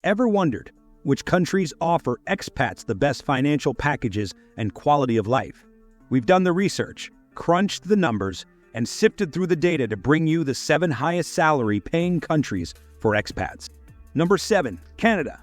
Ever wondered which countries offer expats the best financial packages and quality of life? We've done the research, crunched the numbers, and sifted through the data to bring you the 7 highest salary-paying countries for expats. Number 7, Canada.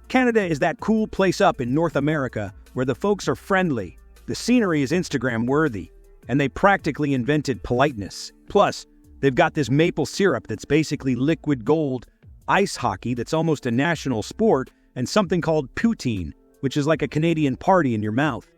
Canada is that cool place up in North America where the folks are friendly, the scenery is Instagram-worthy, and they practically invented politeness. Plus, they've got this maple syrup that's basically liquid gold, ice hockey that's almost a national sport, and something called poutine, which is like a Canadian party in your mouth.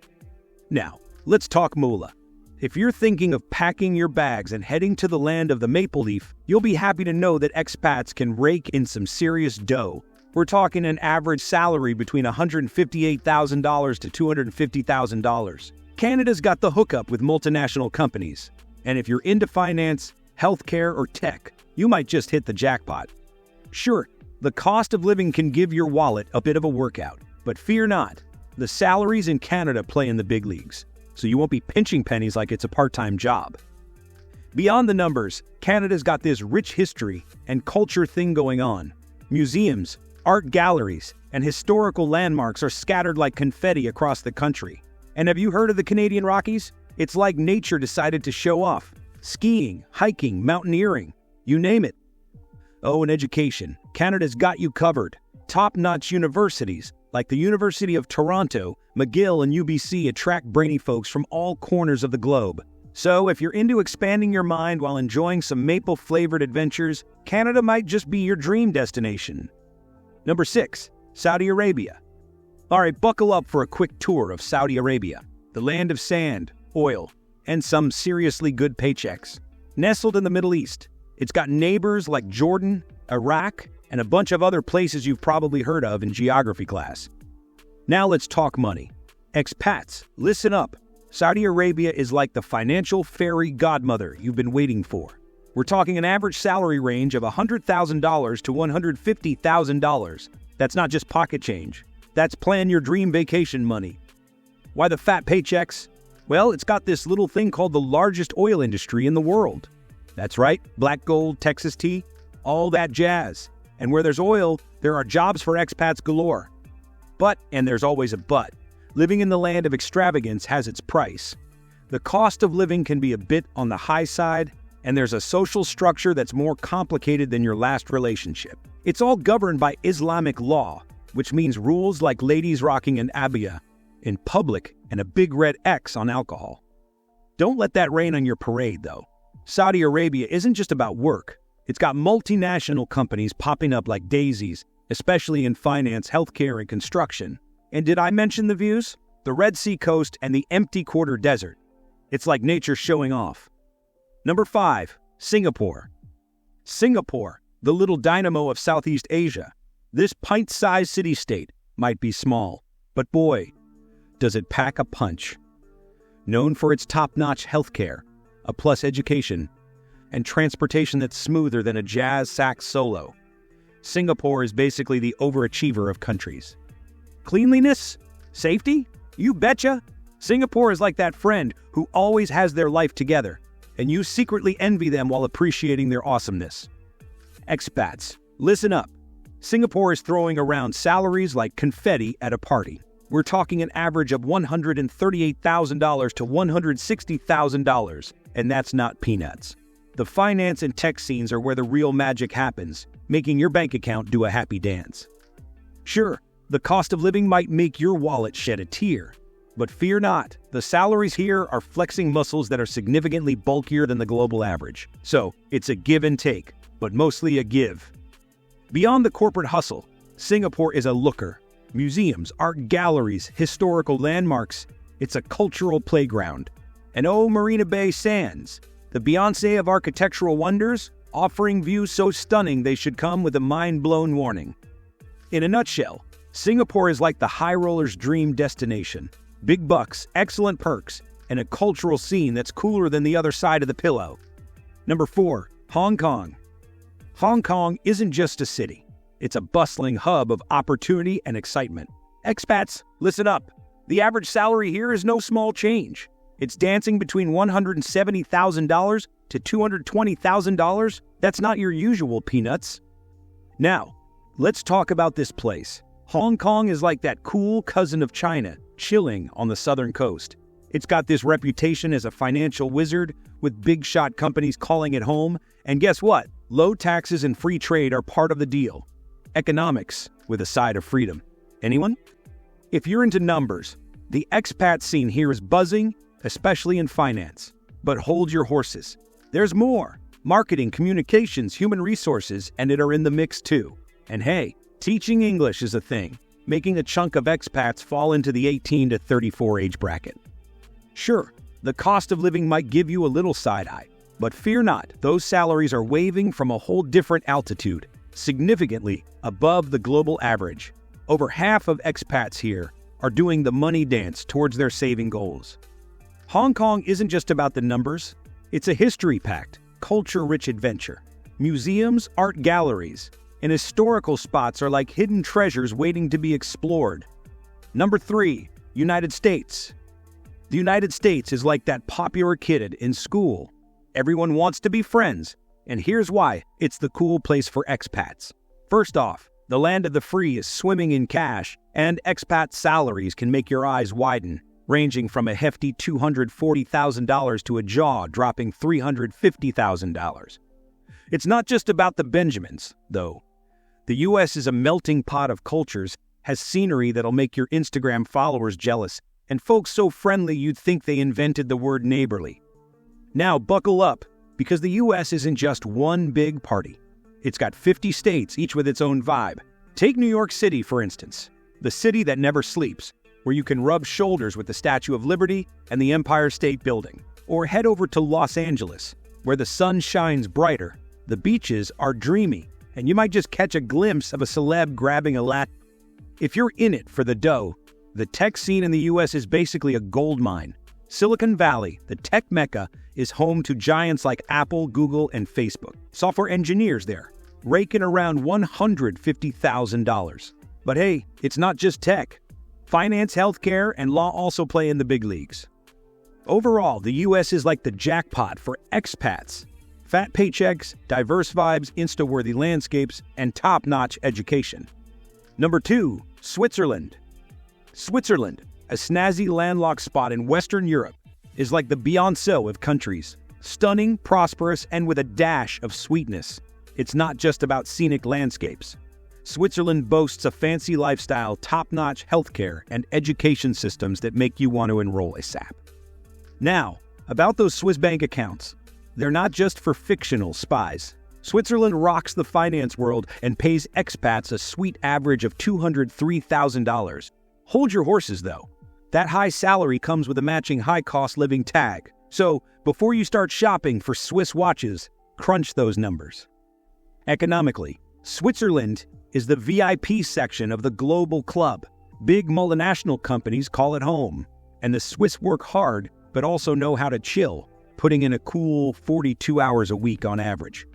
Now, let's talk moolah. If you're thinking of packing your bags and heading to the land of the maple leaf, you'll be happy to know that expats can rake in some serious dough. We're talking an average salary between $158,000 to $250,000. Canada's got the hookup with multinational companies. And if you're into finance, healthcare, or tech, you might just hit the jackpot. Sure, the cost of living can give your wallet a bit of a workout, but fear not. The salaries in Canada play in the big leagues, so you won't be pinching pennies like it's a part-time job. Beyond the numbers, Canada's got this rich history and culture thing going on. Museums, art galleries, and historical landmarks are scattered like confetti across the country. And have you heard of the Canadian Rockies? It's like nature decided to show off. Skiing, hiking, mountaineering, you name it. Oh, and education. Canada's got you covered. Top-notch universities, like the University of Toronto, McGill, and UBC attract brainy folks from all corners of the globe. So, if you're into expanding your mind while enjoying some maple-flavored adventures, Canada might just be your dream destination. Number 6, Saudi Arabia. Alright, buckle up for a quick tour of Saudi Arabia, the land of sand, oil, and some seriously good paychecks. Nestled in the Middle East, it's got neighbors like Jordan, Iraq, and a bunch of other places you've probably heard of in geography class. Now let's talk money. Expats, listen up. Saudi Arabia is like the financial fairy godmother you've been waiting for. We're talking an average salary range of $100,000 to $150,000. That's not just pocket change. That's plan your dream vacation money. Why the fat paychecks? Well, it's got this little thing called the largest oil industry in the world. That's right, black gold, Texas tea, all that jazz. And where there's oil, there are jobs for expats galore. But, and there's always a but, living in the land of extravagance has its price. The cost of living can be a bit on the high side, and there's a social structure that's more complicated than your last relationship. It's all governed by Islamic law, which means rules like ladies rocking an abaya in public and a big red X on alcohol. Don't let that rain on your parade, though. Saudi Arabia isn't just about work. It's got multinational companies popping up like daisies, especially in finance, healthcare, and construction. And did I mention the views? The Red Sea coast and the empty quarter desert. It's like nature showing off. Number 5, Singapore. Singapore, the little dynamo of Southeast Asia. This pint-sized city-state might be small, but boy, does it pack a punch. Known for its top-notch healthcare, a plus education, and transportation that's smoother than a jazz sax solo, Singapore is basically the overachiever of countries. Cleanliness? Safety? You betcha! Singapore is like that friend who always has their life together, and you secretly envy them while appreciating their awesomeness. Expats, listen up. Singapore is throwing around salaries like confetti at a party. We're talking an average of $138,000 to $160,000, and that's not peanuts. The finance and tech scenes are where the real magic happens, making your bank account do a happy dance. Sure, the cost of living might make your wallet shed a tear, but fear not, the salaries here are flexing muscles that are significantly bulkier than the global average. So, it's a give and take, but mostly a give. Beyond the corporate hustle, Singapore is a looker. Museums, art galleries, historical landmarks. It's a cultural playground. And oh, Marina Bay Sands, the Beyoncé of architectural wonders, offering views so stunning they should come with a mind-blown warning. In a nutshell, Singapore is like the high roller's dream destination. Big bucks, excellent perks, and a cultural scene that's cooler than the other side of the pillow. Number 4, Hong Kong. Hong Kong isn't just a city. It's a bustling hub of opportunity and excitement. Expats, listen up. The average salary here is no small change. It's dancing between $170,000 to $220,000. That's not your usual peanuts. Now, Let's talk about this place. Hong Kong is like that cool cousin of China, chilling on the southern coast. It's got this reputation as a financial wizard, with big shot companies calling it home. And guess what? Low taxes and free trade are part of the deal. Economics with a side of freedom. Anyone? If you're into numbers, the expat scene here is buzzing, especially in finance. But hold your horses. There's more. Marketing, communications, human resources, and it are in the mix too. And hey, teaching English is a thing, making a chunk of expats fall into the 18 to 34 age bracket. Sure, the cost of living might give you a little side-eye, but fear not, those salaries are waving from a whole different altitude, significantly above the global average. Over half of expats here are doing the money dance towards their saving goals. Hong Kong isn't just about the numbers, it's a history-packed, culture-rich adventure. Museums, art galleries, and historical spots are like hidden treasures waiting to be explored. Number 3, United States. The United States is like that popular kid in school. Everyone wants to be friends, and here's why it's the cool place for expats. First off, the land of the free is swimming in cash, and expat salaries can make your eyes widen, ranging from a hefty $240,000 to a jaw-dropping $350,000. It's not just about the Benjamins, though. The U.S. is a melting pot of cultures, has scenery that'll make your Instagram followers jealous, and folks so friendly you'd think they invented the word neighborly. Now buckle up, because the U.S. isn't just one big party. It's got 50 states, each with its own vibe. Take New York City, for instance, the city that never sleeps, where you can rub shoulders with the Statue of Liberty and the Empire State Building. Or head over to Los Angeles, where the sun shines brighter, the beaches are dreamy, and you might just catch a glimpse of a celeb grabbing a lat. If you're in it for the dough, the tech scene in the U.S. is basically a gold mine. Silicon Valley, the tech mecca, is home to giants like Apple, Google, and Facebook. Software engineers there, raking around $150,000. But hey, it's not just tech. Finance, healthcare, and law also play in the big leagues. Overall, the U.S. is like the jackpot for expats. Fat paychecks, diverse vibes, insta-worthy landscapes, and top-notch education. Number 2, Switzerland. Switzerland, a snazzy landlocked spot in Western Europe, is like the Beyoncé of countries. Stunning, prosperous, and with a dash of sweetness. It's not just about scenic landscapes. Switzerland boasts a fancy lifestyle, top-notch healthcare, and education systems that make you want to enroll ASAP. Now, about those Swiss bank accounts. They're not just for fictional spies. Switzerland rocks the finance world and pays expats a sweet average of $203,000. Hold your horses, though. That high salary comes with a matching high-cost living tag. So, before you start shopping for Swiss watches, crunch those numbers. Economically, Switzerland is the VIP section of the global club. Big multinational companies call it home. And the Swiss work hard, but also know how to chill, putting in a cool 42 hours a week on average.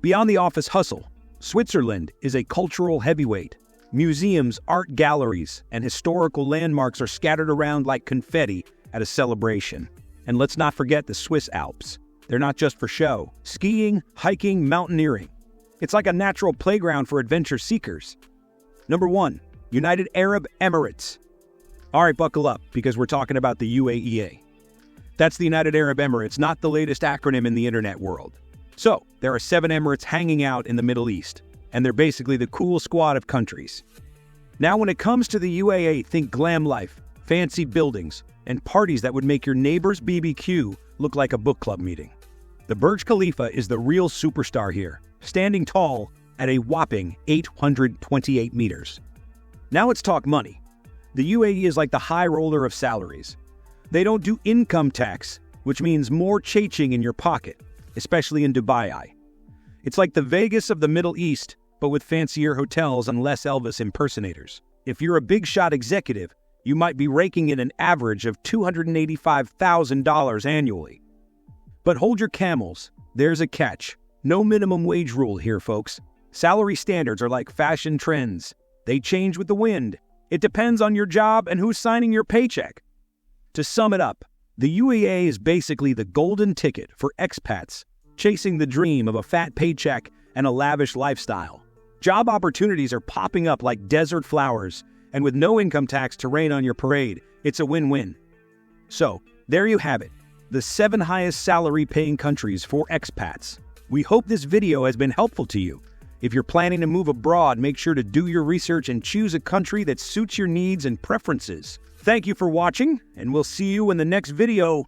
Beyond the office hustle, Switzerland is a cultural heavyweight. Museums, art galleries, and historical landmarks are scattered around like confetti at a celebration. And let's not forget the Swiss Alps. They're not just for show. Skiing, hiking, mountaineering. It's like a natural playground for adventure seekers. Number 1, United Arab Emirates. All right, buckle up, because we're talking about the UAE. That's the United Arab Emirates, not the latest acronym in the internet world. So, there are 7 emirates hanging out in the Middle East, and they're basically the cool squad of countries. Now, when it comes to the UAE, think glam life, fancy buildings, and parties that would make your neighbor's BBQ look like a book club meeting. The Burj Khalifa is the real superstar here, standing tall at a whopping 828 meters. Now let's talk money. The UAE is like the high roller of salaries. They don't do income tax, which means more cha-ching in your pocket, especially in Dubai. It's like the Vegas of the Middle East, but with fancier hotels and less Elvis impersonators. If you're a big shot executive, you might be raking in an average of $285,000 annually. But hold your camels, there's a catch. No minimum wage rule here, folks. Salary standards are like fashion trends. They change with the wind. It depends on your job and who's signing your paycheck. To sum it up, the UAE is basically the golden ticket for expats chasing the dream of a fat paycheck and a lavish lifestyle. Job opportunities are popping up like desert flowers, and with no income tax to rain on your parade, it's a win-win. So, there you have it, the 7 highest salary-paying countries for expats. We hope this video has been helpful to you. If you're planning to move abroad, make sure to do your research and choose a country that suits your needs and preferences. Thank you for watching, and we'll see you in the next video.